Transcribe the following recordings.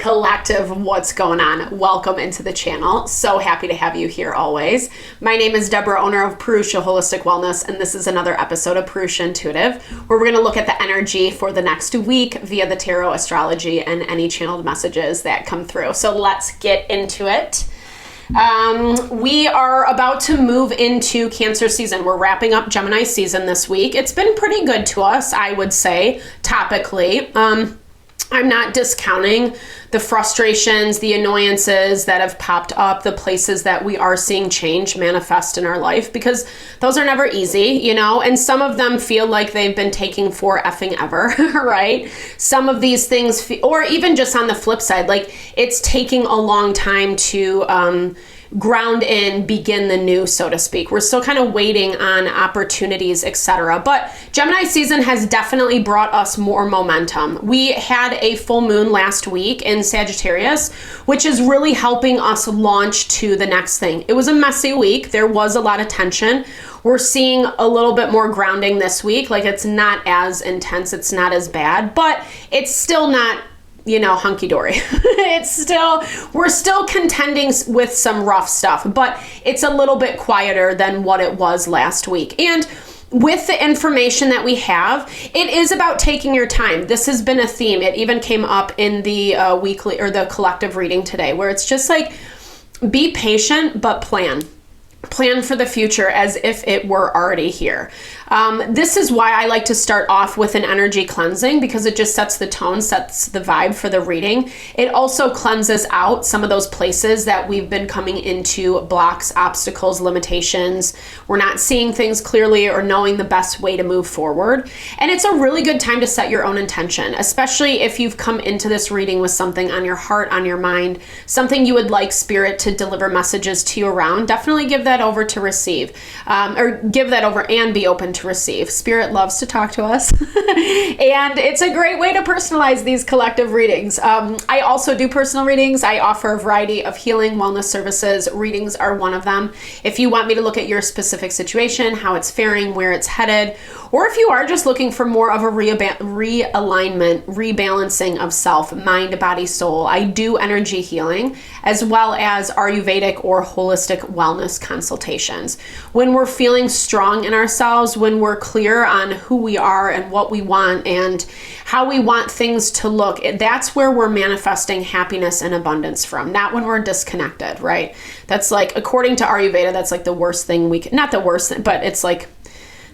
collective, what's going on? Welcome into the channel. So happy to have you here always. My name is Deborah, owner of Purusha Holistic Wellness, and this is another episode of Purusha Intuitive, where we're going to look at the energy for the next week via the tarot, astrology, and any channeled messages that come through. So let's get into it. We are about to move into Cancer season. We're wrapping up Gemini season this week. It's been pretty good to us, I would say, topically. I'm not discounting the frustrations, the annoyances that have popped up, the places that we are seeing change manifest in our life, because those are never easy, you know, and some of them feel like they've been taking for effing ever, right? Some of these things, or even just on the flip side, like it's taking a long time to, ground in, begin the new, so to speak. We're still kind of waiting on opportunities, etc. But Gemini season has definitely brought us more momentum. We had a full moon last week in Sagittarius, which is really helping us launch to the next thing. It was a messy week. There was a lot of tension. We're seeing a little bit more grounding this week. Like it's not as intense, it's not as bad, but it's still not, you know, hunky-dory. We're still contending with some rough stuff, but it's a little bit quieter than what it was last week. And with the information that we have, it is about taking your time. This has been a theme. It even came up in the weekly or the collective reading today, where it's just like, be patient, but plan for the future as if it were already here. This is why I like to start off with an energy cleansing, because it just sets the tone, sets the vibe for the reading. It also cleanses out some of those places that we've been coming into blocks, obstacles, limitations. We're not seeing things clearly or knowing the best way to move forward. And it's a really good time to set your own intention, especially if you've come into this reading with something on your heart, on your mind, something you would like spirit to deliver messages to you around. Definitely give that over to receive, or give that over and be open to receive. Spirit loves to talk to us and it's a great way to personalize these collective readings. I also do personal readings. I offer a variety of healing wellness services. Readings are one of them. If you want me to look at your specific situation, how it's faring, where it's headed, or if you are just looking for more of a realignment, rebalancing of self, mind, body, soul, I do energy healing as well as Ayurvedic or holistic wellness consultations. When we're feeling strong in ourselves, when we're clear on who we are and what we want and how we want things to look, that's where we're manifesting happiness and abundance from, not when we're disconnected, right? That's like, according to Ayurveda, that's like the worst thing we can, not the worst thing, but it's like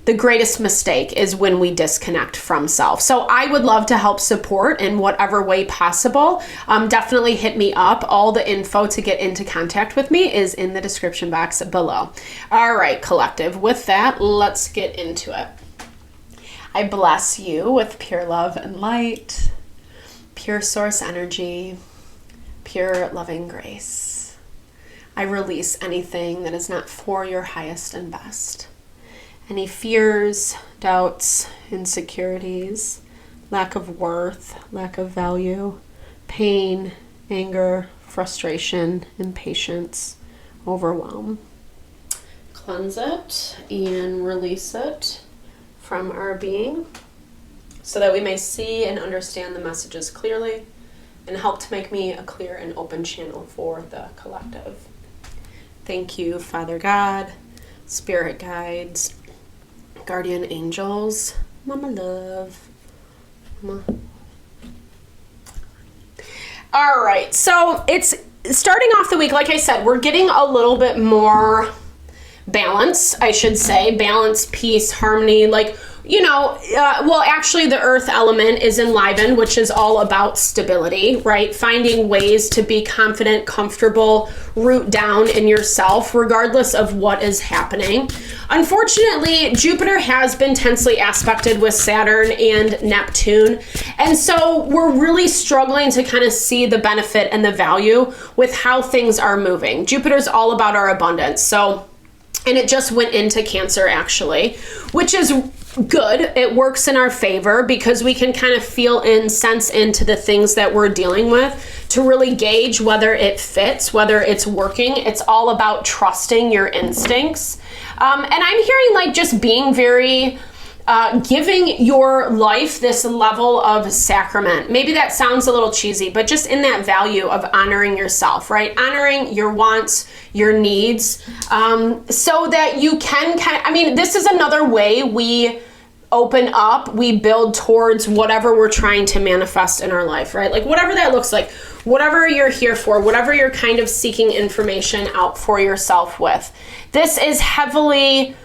the greatest mistake is when we disconnect from self. So I would love to help support in whatever way possible. Definitely hit me up. All the info to get into contact with me is in the description box below. All right, collective. With that, let's get into it. I bless you with pure love and light, pure source energy, pure loving grace. I release anything that is not for your highest and best. Any fears, doubts, insecurities, lack of worth, lack of value, pain, anger, frustration, impatience, overwhelm. Cleanse it and release it from our being so that we may see and understand the messages clearly and help to make me a clear and open channel for the collective. Thank you, Father God, Spirit guides, guardian angels, Mama love. Mama. All right, so it's starting off the week. Like I said, we're getting a little bit more balance, I should say. Balance, peace, harmony, like, you know, well, actually the earth element is enlivened, which is all about stability, right? Finding ways to be confident, comfortable, root down in yourself, regardless of what is happening. Unfortunately, Jupiter has been tensely aspected with Saturn and Neptune. And so we're really struggling to kind of see the benefit and the value with how things are moving. Jupiter's all about our abundance. So, and it just went into Cancer actually, which is good. It works in our favor because we can kind of feel in, sense into the things that we're dealing with to really gauge whether it fits, whether it's working. It's all about trusting your instincts. And I'm hearing like just being very giving your life this level of sacrament. Maybe that sounds a little cheesy, but just in that value of honoring yourself, right? Honoring your wants, your needs, so that you can this is another way we open up, we build towards whatever we're trying to manifest in our life, right? Like whatever that looks like, whatever you're here for, whatever you're kind of seeking information out for yourself with. This is heavily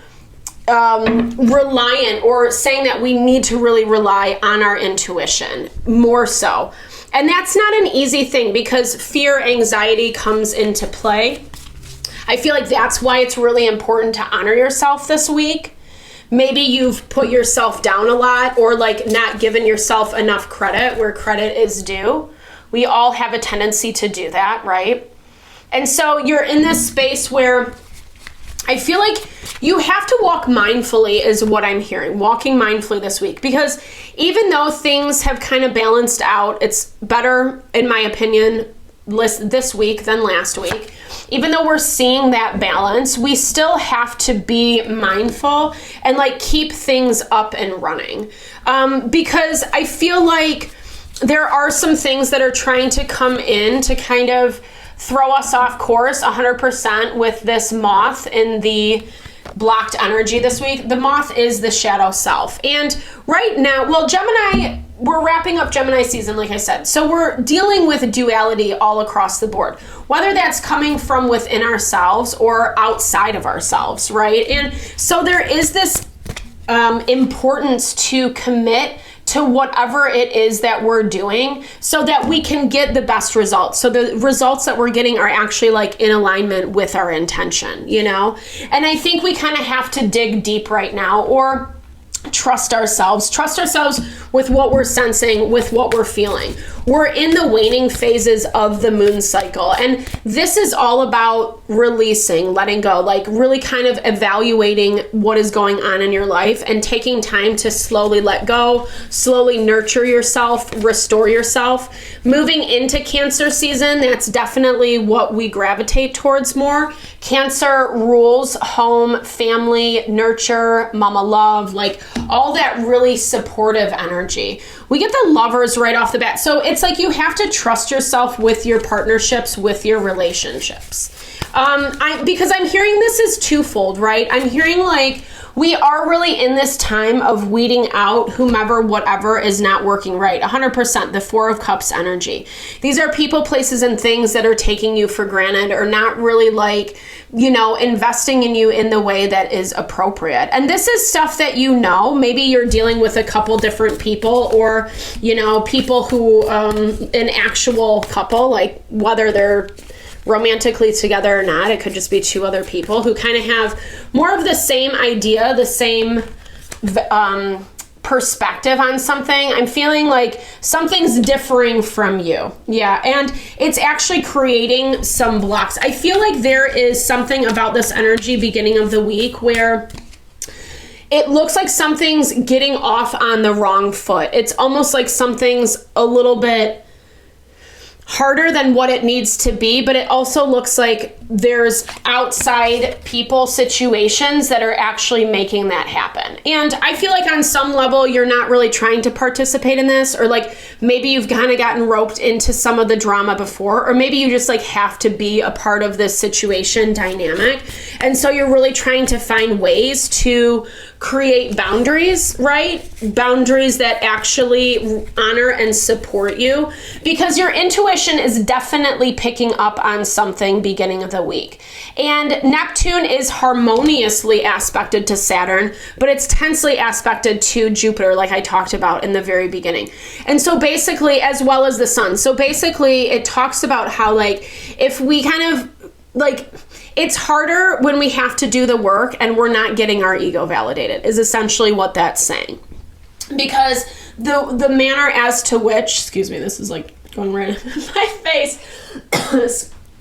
reliant, or saying that we need to really rely on our intuition more so. And that's not an easy thing because fear, anxiety comes into play. I feel like that's why it's really important to honor yourself this week. Maybe you've put yourself down a lot, or like not given yourself enough credit where credit is due. We all have a tendency to do that, right? And so you're in this space where I feel like you have to walk mindfully is what I'm hearing, walking mindfully this week, because even though things have kind of balanced out, it's better, in my opinion, this week than last week. Even though we're seeing that balance, we still have to be mindful and like keep things up and running. Because I feel like there are some things that are trying to come in to kind of throw us off course 100% with this moth in the blocked energy this week. The moth is the shadow self. And right now, well, Gemini, we're wrapping up Gemini season, like I said. So we're dealing with duality all across the board, whether that's coming from within ourselves or outside of ourselves, right? And so there is this importance to commit to whatever it is that we're doing so that we can get the best results. So the results that we're getting are actually like in alignment with our intention, you know? And I think we kind of have to dig deep right now, or trust ourselves with what we're sensing, with what we're feeling. We're in the waning phases of the moon cycle, and this is all about releasing, letting go, like really kind of evaluating what is going on in your life and taking time to slowly let go, slowly nurture yourself, restore yourself. Moving into Cancer season, that's definitely what we gravitate towards more. Cancer rules home, family, nurture, mama love, like all that really supportive energy. We get the Lovers right off the bat. So it's like you have to trust yourself with your partnerships, with your relationships. Because I'm hearing this is twofold, right? I'm hearing like we are really in this time of weeding out whomever, whatever is not working right. 100%, the Four of Cups energy. These are people, places, and things that are taking you for granted, or not really like, you know, investing in you in the way that is appropriate. And this is stuff that, you know, maybe you're dealing with a couple different people, or, you know, people who, an actual couple, like whether they're romantically together or not, it could just be two other people who kind of have more of the same idea, the same perspective on something. I'm feeling like something's differing from you. Yeah, and it's actually creating some blocks. I feel like there is something about this energy beginning of the week where it looks like something's getting off on the wrong foot. It's almost like something's a little bit harder than what it needs to be, but it also looks like there's outside people, situations that are actually making that happen. And I feel like on some level, you're not really trying to participate in this, or like maybe you've kind of gotten roped into some of the drama before, or maybe you just like have to be a part of this situation dynamic. And so you're really trying to find ways to create boundaries, right? Boundaries that actually honor and support you, because your intuition is definitely picking up on something beginning of the week. And Neptune is harmoniously aspected to Saturn, but it's tensely aspected to Jupiter, like I talked about in the very beginning. And so basically, as well as the sun. So basically, it talks about how like, if we kind of like, it's harder when we have to do the work and we're not getting our ego validated, is essentially what that's saying. Because the manner as to which, excuse me, this is like going right in my face.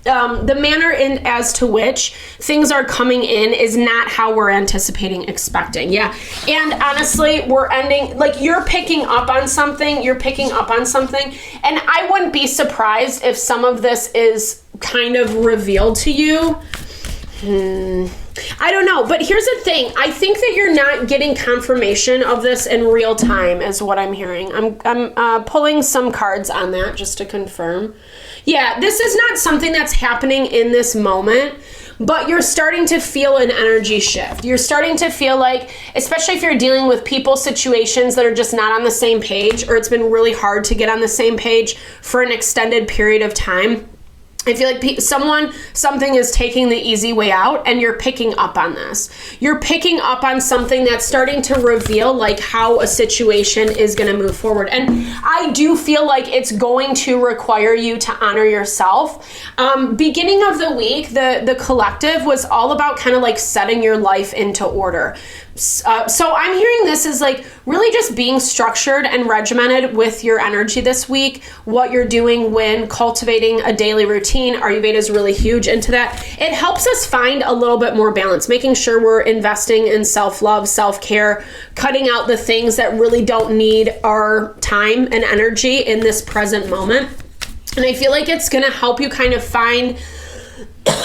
The manner in as to which things are coming in is not how we're anticipating, expecting. Yeah. And honestly, we're ending, like you're picking up on something, and I wouldn't be surprised if some of this is kind of revealed to you. I don't know, but here's the thing. I think that you're not getting confirmation of this in real time is what I'm hearing. I'm pulling some cards on that just to confirm. Yeah, this is not something that's happening in this moment, but you're starting to feel an energy shift. You're starting to feel like, especially if you're dealing with people, situations that are just not on the same page, or it's been really hard to get on the same page for an extended period of time. I feel like something is taking the easy way out, and you're picking up on this. You're picking up on something that's starting to reveal like how a situation is going to move forward. And I do feel like it's going to require you to honor yourself. Beginning of the week, the collective was all about kind of like setting your life into order. So I'm hearing this is like really just being structured and regimented with your energy this week, what you're doing when cultivating a daily routine. Ayurveda is really huge into that. It helps us find a little bit more balance, making sure we're investing in self-love, self-care, cutting out the things that really don't need our time and energy in this present moment. And I feel like it's going to help you kind of find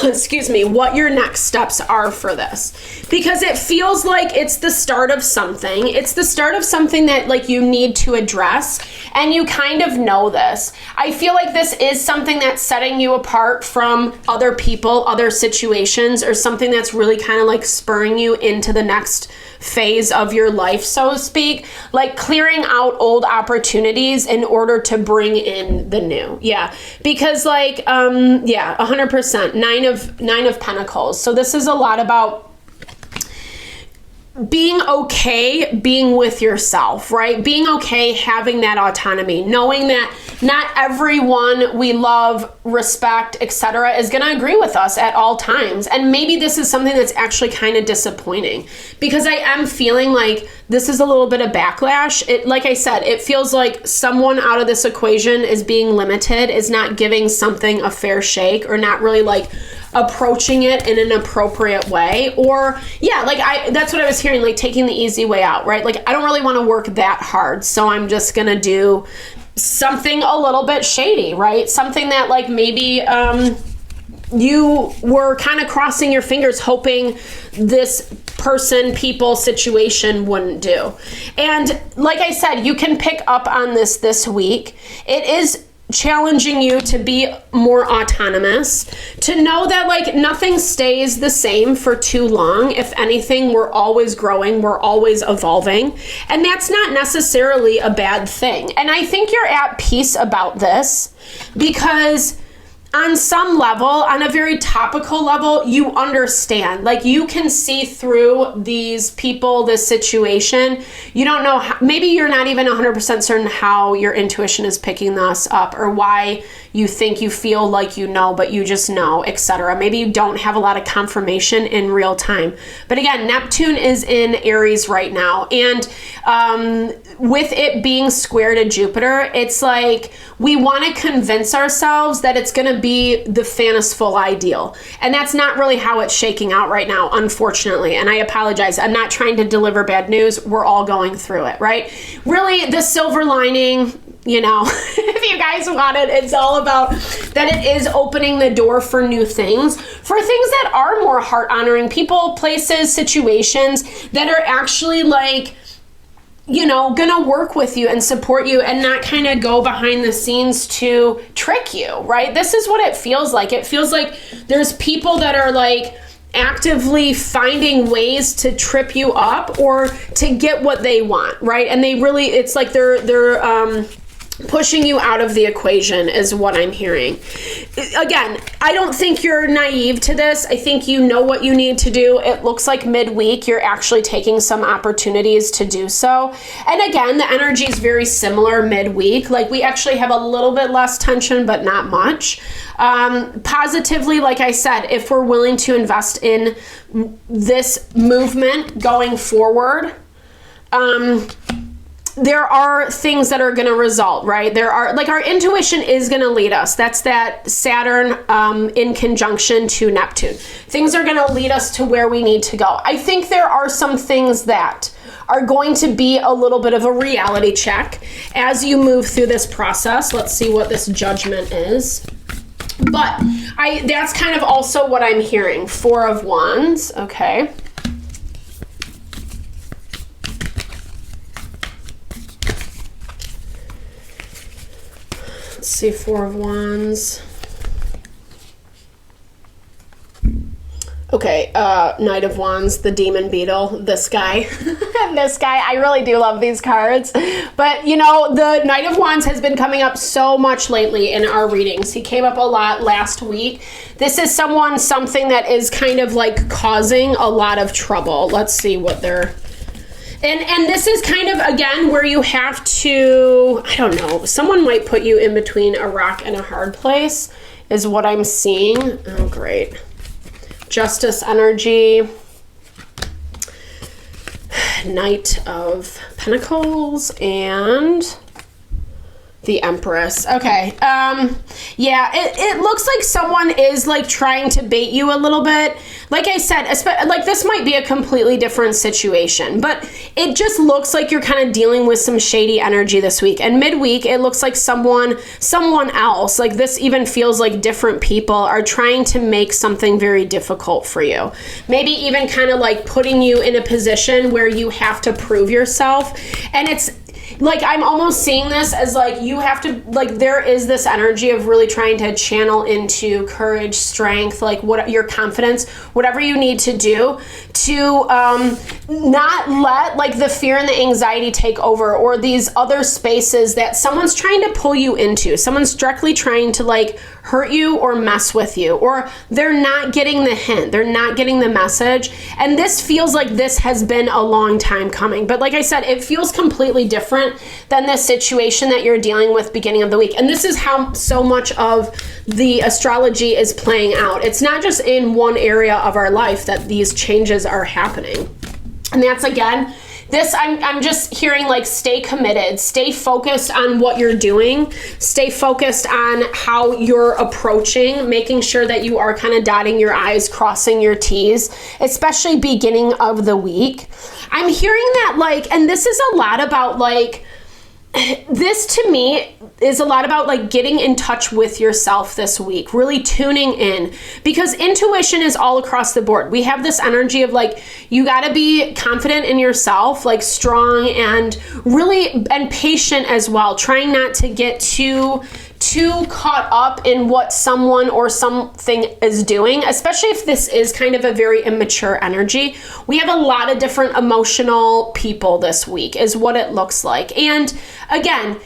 excuse me, what your next steps are for this, because it feels like it's the start of something. It's the start of something that like you need to address, and you kind of know this. I feel like this is something that's setting you apart from other people, other situations, or something that's really kind of like spurring you into the next phase of your life, so to speak, like clearing out old opportunities in order to bring in the new. Yeah, because like 100%. Nine of Pentacles. So this is a lot about being okay being with yourself, right? Being okay having that autonomy, knowing that not everyone we love, respect, etc. is going to agree with us at all times. And maybe this is something that's actually kind of disappointing, because I am feeling like this is a little bit of backlash. It, like I said, it feels like someone out of this equation is being limited, is not giving something a fair shake, or not really like approaching it in an appropriate way. Or that's what I was hearing, like taking the easy way out, right? Like I don't really want to work that hard, so I'm just gonna do something a little bit shady, right? Something that like maybe you were kind of crossing your fingers hoping this person, people, situation wouldn't do. And like I said, you can pick up on this week. It is challenging you to be more autonomous, to know that like nothing stays the same for too long. If anything, we're always growing, we're always evolving, and that's not necessarily a bad thing. And I think you're at peace about this, because on some level, on a very topical level, you understand. Like you can see through these people, this situation. You don't know how, maybe you're not even 100% certain how your intuition is picking this up, or why you think you feel like you know, but you just know, etc. Maybe you don't have a lot of confirmation in real time. But again, Neptune is in Aries right now, and with it being square to Jupiter, it's like we want to convince ourselves that it's going to be the fanciful ideal. And that's not really how it's shaking out right now, unfortunately. And I apologize. I'm not trying to deliver bad news. We're all going through it, right? Really, the silver lining, you know, if you guys want it, it's all about that it is opening the door for new things, for things that are more heart-honoring, people, places, situations that are actually like, you know, gonna work with you and support you, and not kind of go behind the scenes to trick you, right? This is what it feels like. It feels like there's people that are like actively finding ways to trip you up or to get what they want, right? And they really, it's like they're pushing you out of the equation is what I'm hearing. Again, I don't think you're naive to this. I think you know what you need to do. It looks like midweek you're actually taking some opportunities to do so. And again, the energy is very similar midweek. Like we actually have a little bit less tension, but not much. Positively, like I said, if we're willing to invest in this movement going forward, there are things that are going to result, right? There are, like, our intuition is going to lead us. That's that Saturn in conjunction to Neptune. Things are going to lead us to where we need to go. I think there are some things that are going to be a little bit of a reality check as you move through this process. Let's see what this Judgment is. But that's kind of also what I'm hearing. 4 of Wands, okay. Let's see, 4 of Wands. Okay, Knight of Wands, the Demon Beetle, this guy. This guy, I really do love these cards. But, you know, the Knight of Wands has been coming up so much lately in our readings. He came up a lot last week. This is something that is kind of like causing a lot of trouble. Let's see what they're... And this is kind of, again, where you have to, I don't know, someone might put you in between a rock and a hard place, is what I'm seeing. Oh, great. Justice energy, Knight of Pentacles, and the Empress. Okay. Yeah, it looks like someone is like trying to bait you a little bit. Like I said, like this might be a completely different situation, but it just looks like you're kind of dealing with some shady energy this week. And midweek, it looks like someone else, like this even feels like different people are trying to make something very difficult for you. Maybe even kind of like putting you in a position where you have to prove yourself. And it's like, I'm almost seeing this as like you have to, like there is this energy of really trying to channel into courage, strength, like what your confidence, whatever you need to do to not let like the fear and the anxiety take over, or these other spaces that someone's trying to pull you into. Someone's directly trying to like hurt you or mess with you, or they're not getting the hint, they're not getting the message. And this feels like this has been a long time coming. But like I said, it feels completely different than the situation that you're dealing with beginning of the week. And this is how so much of the astrology is playing out. It's not just in one area of our life that these changes are happening. And that's, again, this, I'm just hearing like stay committed, stay focused on what you're doing, stay focused on how you're approaching, making sure that you are kind of dotting your I's, crossing your T's, especially beginning of the week. I'm hearing that like, and this is a lot about like, this to me is a lot about like getting in touch with yourself this week, really tuning in, because intuition is all across the board. We have this energy of like, you got to be confident in yourself, like strong and really, and patient as well, trying not to get too caught up in what someone or something is doing, especially if this is kind of a very immature energy. We have a lot of different emotional people this week is what it looks like. And again,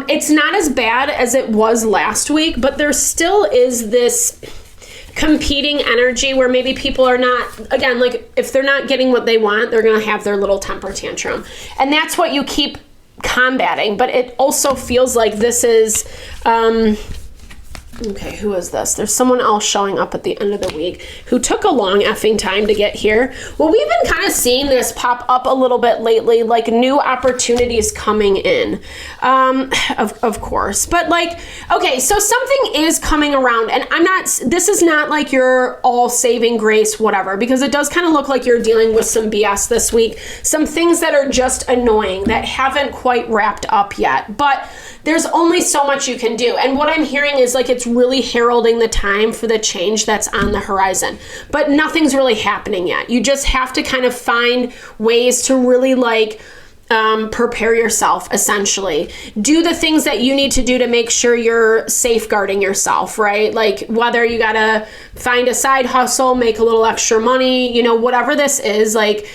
it's not as bad as it was last week, but there still is this competing energy where maybe people are not, again, like if they're not getting what they want, they're going to have their little temper tantrum. And that's what you keep combating. But it also feels like this is okay, who is this? There's someone else showing up at the end of the week who took a long effing time to get here. Well, we've been kind of seeing this pop up a little bit lately, like new opportunities coming in, of course. But like, okay, so something is coming around, and this is not like you're all saving grace, whatever, because it does kind of look like you're dealing with some BS this week, some things that are just annoying that haven't quite wrapped up yet. But there's only so much you can do. And what I'm hearing is like it's really heralding the time for the change that's on the horizon. But nothing's really happening yet. You just have to kind of find ways to really like prepare yourself, essentially. Do the things that you need to do to make sure you're safeguarding yourself, right? Like whether you gotta find a side hustle, make a little extra money, whatever this is, like,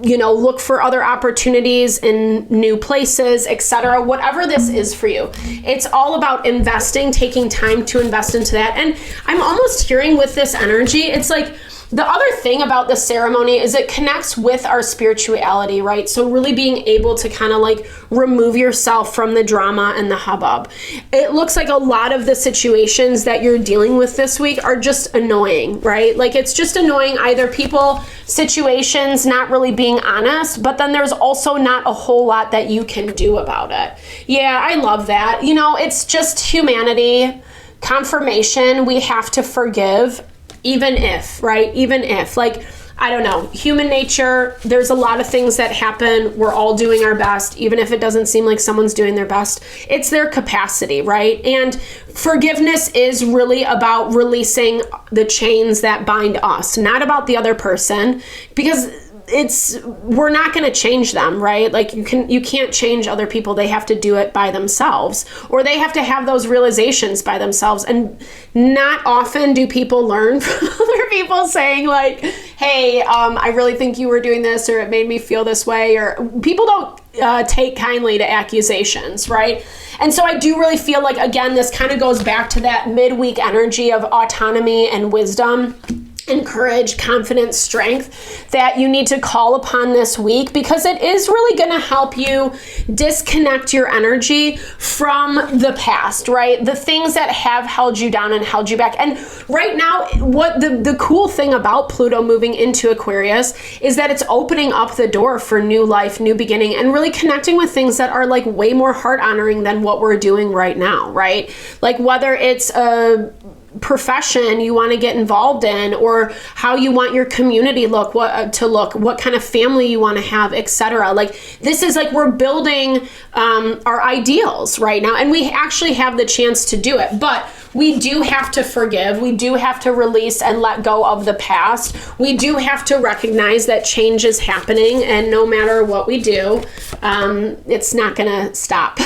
look for other opportunities in new places, etc. Whatever this is for you, it's all about investing, taking time to invest into that. And I'm almost hearing with this energy, it's like the other thing about the ceremony is it connects with our spirituality, right? So really being able to kind of like remove yourself from the drama and the hubbub. It looks like a lot of the situations that you're dealing with this week are just annoying, right? Like it's just annoying, either people, situations not really being honest, but then there's also not a whole lot that you can do about it. Yeah, I love that. It's just humanity, confirmation. We have to forgive. Even if, like, I don't know, human nature, there's a lot of things that happen. We're all doing our best, even if it doesn't seem like someone's doing their best. It's their capacity, right? And forgiveness is really about releasing the chains that bind us, not about the other person, because we're not going to change them, right? Like you can't change other people. They have to do it by themselves, or they have to have those realizations by themselves. And not often do people learn from other people saying like, hey, I really think you were doing this, or it made me feel this way, or people don't take kindly to accusations, right? And so I do really feel like, again, this kind of goes back to that midweek energy of autonomy and wisdom and courage, confidence, strength that you need to call upon this week, because it is really going to help you disconnect your energy from the past, right? The things that have held you down and held you back. And right now, what the cool thing about Pluto moving into Aquarius is that it's opening up the door for new life, new beginning, and really connecting with things that are like way more heart honoring than what we're doing right now, right? Like whether it's a profession you want to get involved in, or how you want your community to look, what kind of family you want to have, etc. Like this is like we're building our ideals right now, and we actually have the chance to do it. But we do have to forgive. We do have to release and let go of the past. We do have to recognize that change is happening, and no matter what we do, it's not gonna stop.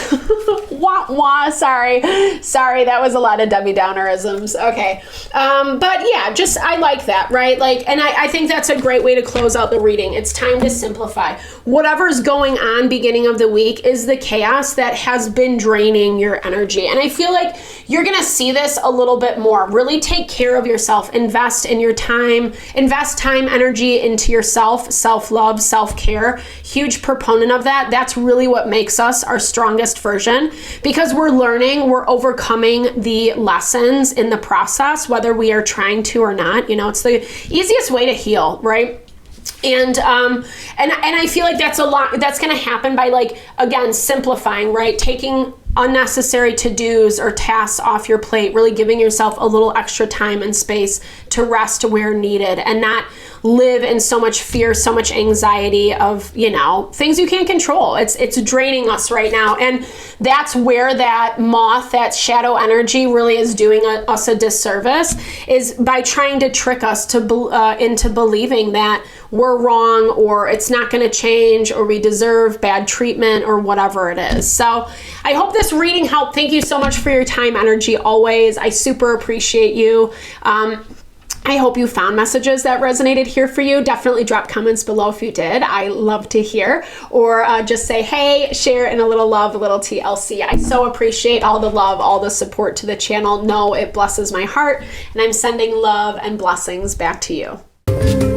Wah, wah, sorry, that was a lot of Debbie Downerisms. Okay, but yeah, just I like that, right? Like, and I think that's a great way to close out the reading. It's time to simplify. Whatever's going on beginning of the week is the chaos that has been draining your energy, and I feel like you're gonna see this a little bit more. Really take care of yourself. Invest in your time. Invest time, energy into yourself. Self-love, self-care. Huge proponent of that. That's really what makes us our strongest version, because we're learning, we're overcoming the lessons in the process, whether we are trying to or not. You know, it's the easiest way to heal, right? And I feel like that's going to happen by, like, again, simplifying, right? Taking unnecessary to-dos or tasks off your plate, really giving yourself a little extra time and space to rest where needed, and not live in so much fear, so much anxiety of, you know, things you can't control. It's draining us right now. And that's where that moth, that shadow energy really is doing us a disservice, is by trying to trick us into believing that we're wrong, or it's not going to change, or we deserve bad treatment, or whatever it is. So I hope this reading helped. Thank you so much for your time, energy, always. I super appreciate you. I hope you found messages that resonated here for you. Definitely drop comments below if you did. I love to hear. Or just say, hey, share in a little love, a little TLC. I so appreciate all the love, all the support to the channel. Know it blesses my heart, and I'm sending love and blessings back to you.